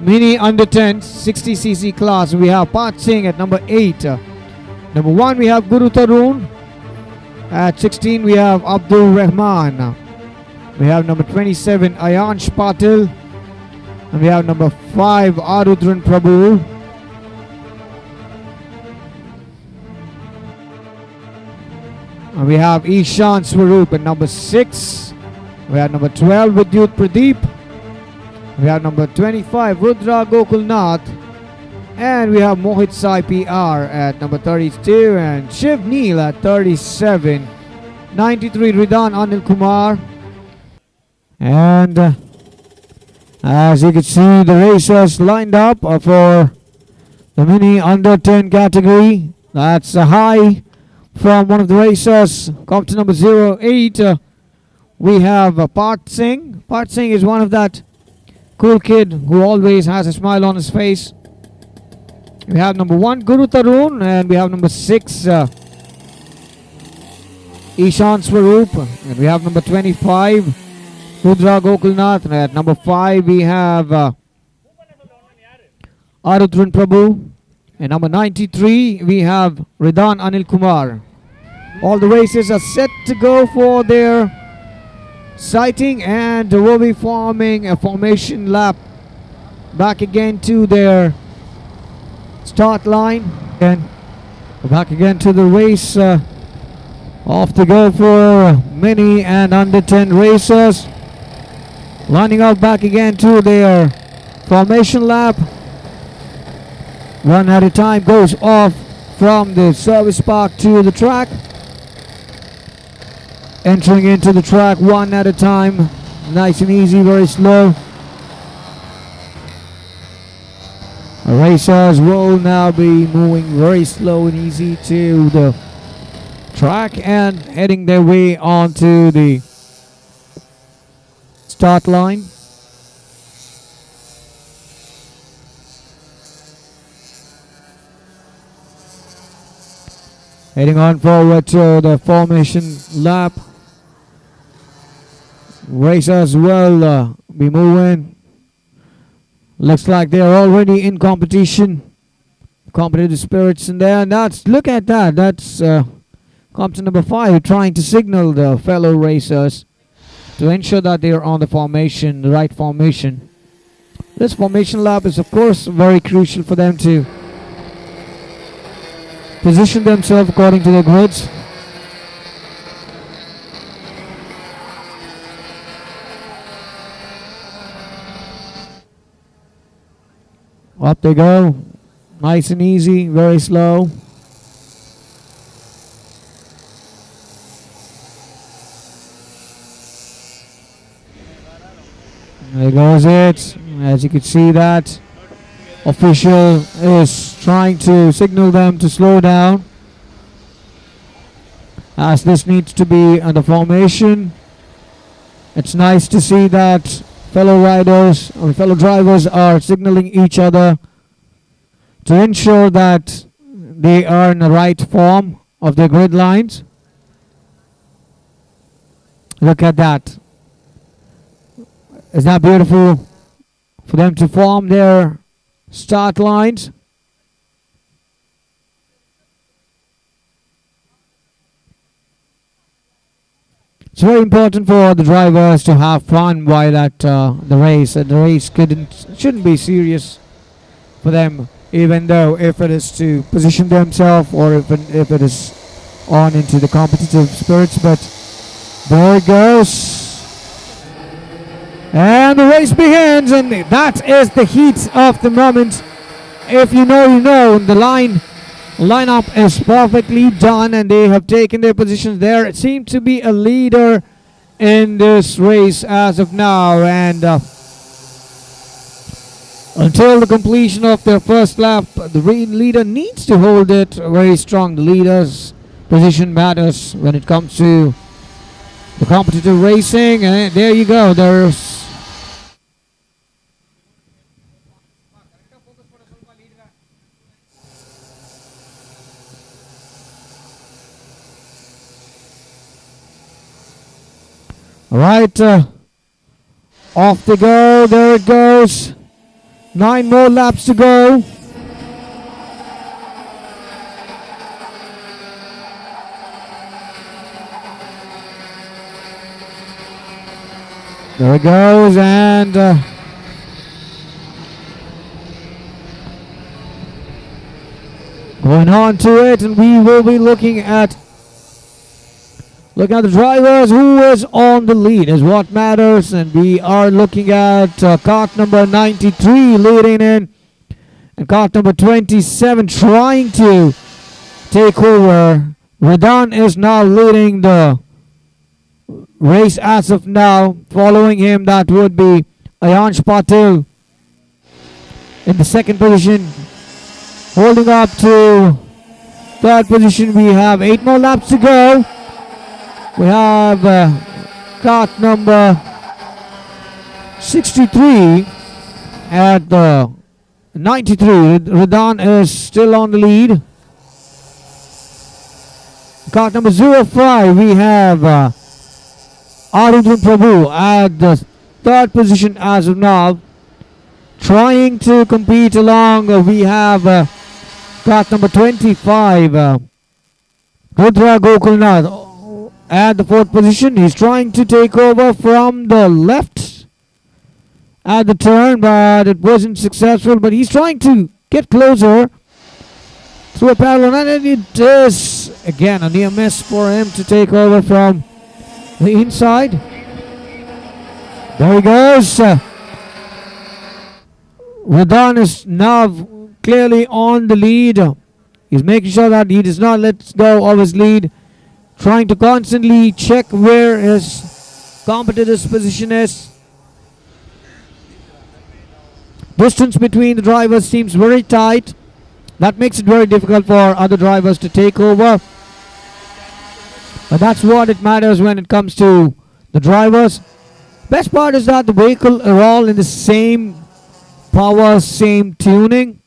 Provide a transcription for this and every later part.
Mini under 10 60cc class. We have Pat Singh at number 8. Number 1 we have Guru Tarun. At 16 we have Abdul Rahman. We have number 27 Ayansh Patil. And we have number 5 Arudran Prabhu. And we have Ishan Swaroop at number 6. We have number 12 Vidyut Pradeep. We have number 25 Rudra Gokulnath. And we have Mohit Sai PR at number 32 and Shiv Neel at 37. 93 Ridan Anil Kumar. And as you can see, the racers lined up for the mini under 10 category. That's a high from one of the racers. Competition number 08. We have Part Singh. Part Singh is one of that cool kid who always has a smile on his face. We have number 1 Guru Tarun, and we have number 6 Ishan Swaroop, and we have number 25 Rudra Gokulnath, and at number 5 we have Arudran Prabhu, and number 93 we have Ridan Anil Kumar. All the races are set to go for their sighting, and will be forming a formation lap back again to their start line, and back again to the race. Off to go for mini and under 10 racers, lining up back again to their formation lap. One at a time goes off from the service park to the track, entering into the track one at a time, nice and easy, very slow. Racers will now be moving very slow and easy to the track and heading their way onto the start line. Heading on forward to the formation lap. Racers will be moving. Looks like they are already in competition. Competitive spirits in there. And that's, look at that. That's competition number 5 trying to signal the fellow racers to ensure that they are on the formation, the right formation. This formation lap is of course very crucial for them to position themselves according to their grids. Up they go, nice and easy, very slow. There goes it. As you can see, that official is trying to signal them to slow down, as this needs to be under formation. It's nice to see that fellow riders or fellow drivers are signaling each other to ensure that they are in the right form of their grid lines. Look at that. Is that beautiful for them to form their start lines? It's very important for the drivers to have fun while at the race, and the race shouldn't be serious for them, even though if it is to position themselves or if it is on into the competitive spirits. But there it goes, and the race begins, and that is the heat of the moment. If you know, you know. The lineup is perfectly done, and they have taken their positions there. It seemed to be a leader in this race as of now, and until the completion of their first lap, the leader needs to hold it very strong. The leader's position matters when it comes to the competitive racing, and there you go. There's right, off they go, there it goes. 9 more laps to go. There it goes, and going on to it, and we will be looking at the drivers. Who is on the lead is what matters, and we are looking at kart number 93 leading in, and kart number 27 trying to take over. Redan is now leading the race as of now. Following him, that would be Ayansh Patil in the second position. Holding up to third position, we have 8 more laps to go. We have kart number 63 at the 93. Redan is still on the lead. Kart number 05, we have R2-MINI at the third position as of now, trying to compete along. We have kart number 25, Rudra Gokulnath at the fourth position. He's trying to take over from the left at the turn, but it wasn't successful. But he's trying to get closer through a parallel, and it is again a near miss for him to take over from the inside. There he goes. Redan is now clearly on the lead. He's making sure that he does not let go of his lead, trying to constantly check where his competitor's position is. Distance between the drivers seems very tight. That makes it very difficult for other drivers to take over. But that's what it matters when it comes to the drivers. Best part is that the vehicle are all in the same power, same tuning,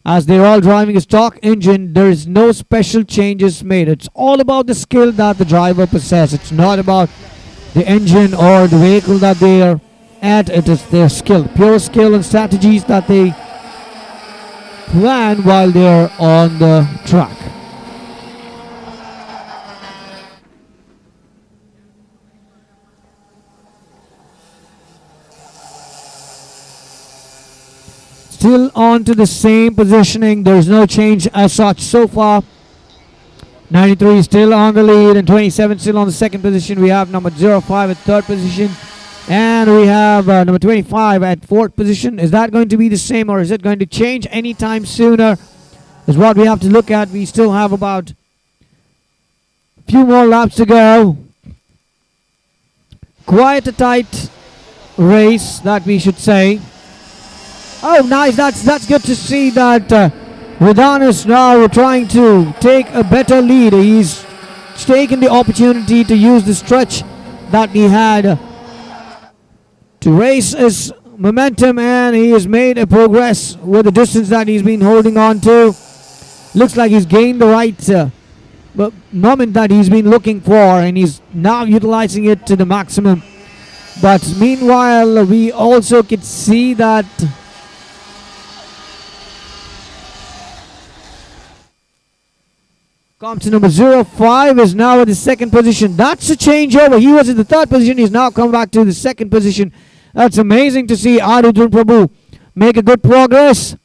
as they're all driving a stock engine. There is no special changes made. It's all about the skill that the driver possesses. It's not about the engine or the vehicle that they are at. It is their skill, pure skill and strategies that they plan while they're on the track. Still on to the same positioning. There's no change as such so far. 93 still on the lead, and 27 still on the second position. We have number 05 at third position, and we have number 25 at fourth position. Is that going to be the same, or is it going to change anytime sooner? Is what we have to look at. We still have about a few more laps to go. Quite a tight race, that we should say. Oh, nice. That's good to see that Redan is now trying to take a better lead. He's taken the opportunity to use the stretch that he had to race his momentum, and he has made a progress with the distance that he's been holding on to. Looks like he's gained the right moment that he's been looking for, and he's now utilizing it to the maximum. But meanwhile, we also could see that Compton number 05 is now at the second position. That's a changeover. He was in the third position. He's now come back to the second position. That's amazing to see R2-MINI make a good progress.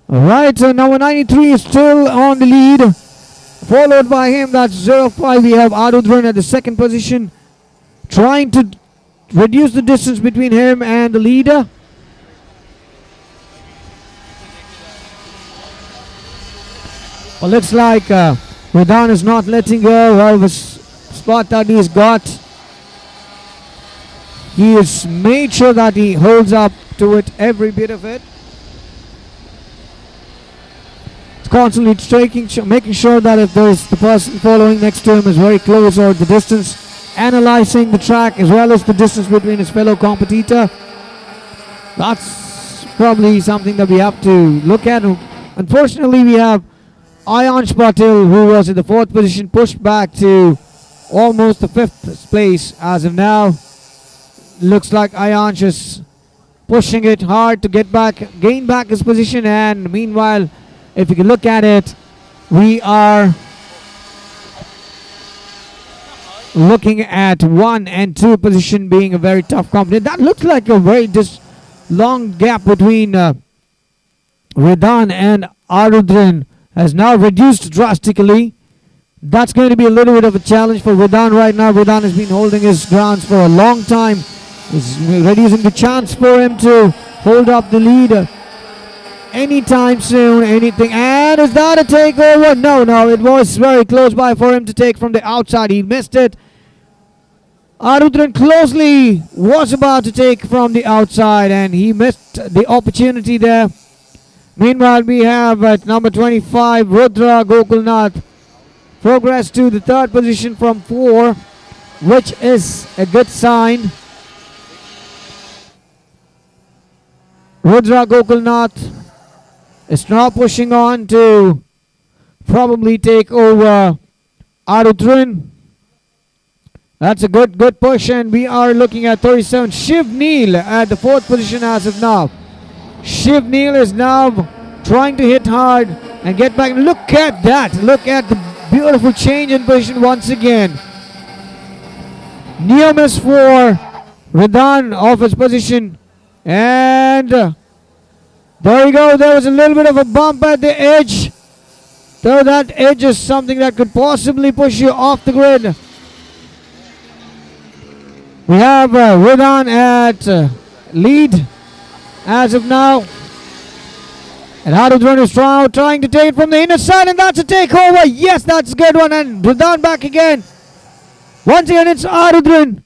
Alright, so number 93 is still on the lead. Followed by him, that's 05. We have R2-MINI at the second position, trying to reduce the distance between him and the leader. Well, looks like Redan is not letting go of a spot that he's got. He has made sure that he holds up to it, every bit of it. Constantly making sure that if there's the person following next to him is very close, or the distance, analyzing the track as well as the distance between his fellow competitor. That's probably something that we have to look at. Unfortunately, we have Ayansh Patil, who was in the 4th position, pushed back to almost the 5th place as of now. Looks like Ayansh is pushing it hard to gain back his position, and meanwhile, if you can look at it, we are looking at 1 and 2 position being a very tough competition. That looks like a very long gap between Redhan and Arudran has now reduced drastically. That's going to be a little bit of a challenge for Redhan right now. Redhan has been holding his grounds for a long time. It's reducing the chance for him to hold up the lead anytime soon. Anything. And is that a takeover? No, it was very close by for him to take from the outside. He missed it. Arudran closely was about to take from the outside, and he missed the opportunity there. Meanwhile, we have at number 25, Rudra Gokulnath, progress to the 3rd position from 4, which is a good sign. Rudra Gokulnath is now pushing on to probably take over Arudran. That's a good push, and we are looking at 37. Shiv Neel at the 4th position as of now. Shiv Neel is now trying to hit hard and get back. Look at that. Look at the beautiful change in position once again. Near miss for Redhan off his position. And there you go. There was a little bit of a bump at the edge. Though that edge is something that could possibly push you off the grid. We have Redhan at lead as of now. And Arudran is trying to take it from the inner side, and that's a takeover. Yes, that's a good one. And Redhan back again. Once again, it's Arudran.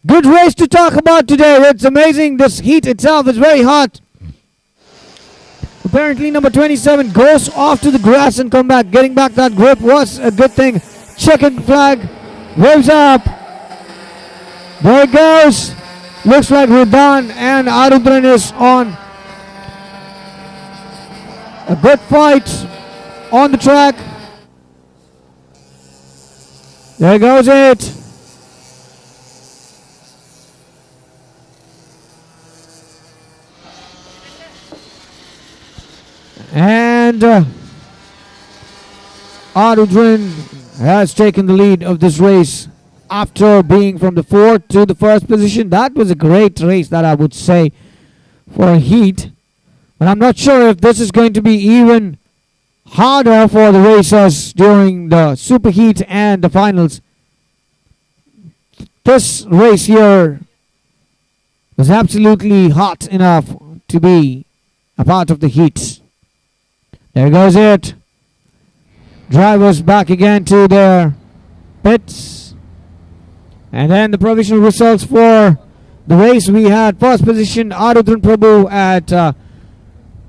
Good race to talk about today. It's amazing. This heat itself is very hot. Apparently, number 27 goes off to the grass and come back. Getting back that grip was a good thing. Checkered flag. Waves up. There it goes. Looks like Redhan and Arudran is on a good fight on the track. There goes it. And Arudran has taken the lead of this race after being from the 4th to the 1st position. That was a great race, that I would say, for a heat. But I'm not sure if this is going to be even harder for the racers during the super heat and the finals. This race here was absolutely hot enough to be a part of the heat. There goes it. Drivers back again to their pits. And then the provisional results for the race. We had 1st position Arudran Prabhu at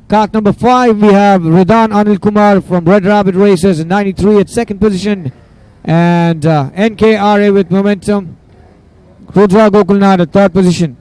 cart number 5. We have Redhan Anil Kumar from Red Rabbit Racers in 93 at 2nd position. And NKRA with momentum. Rudra Gokulnath at 3rd position.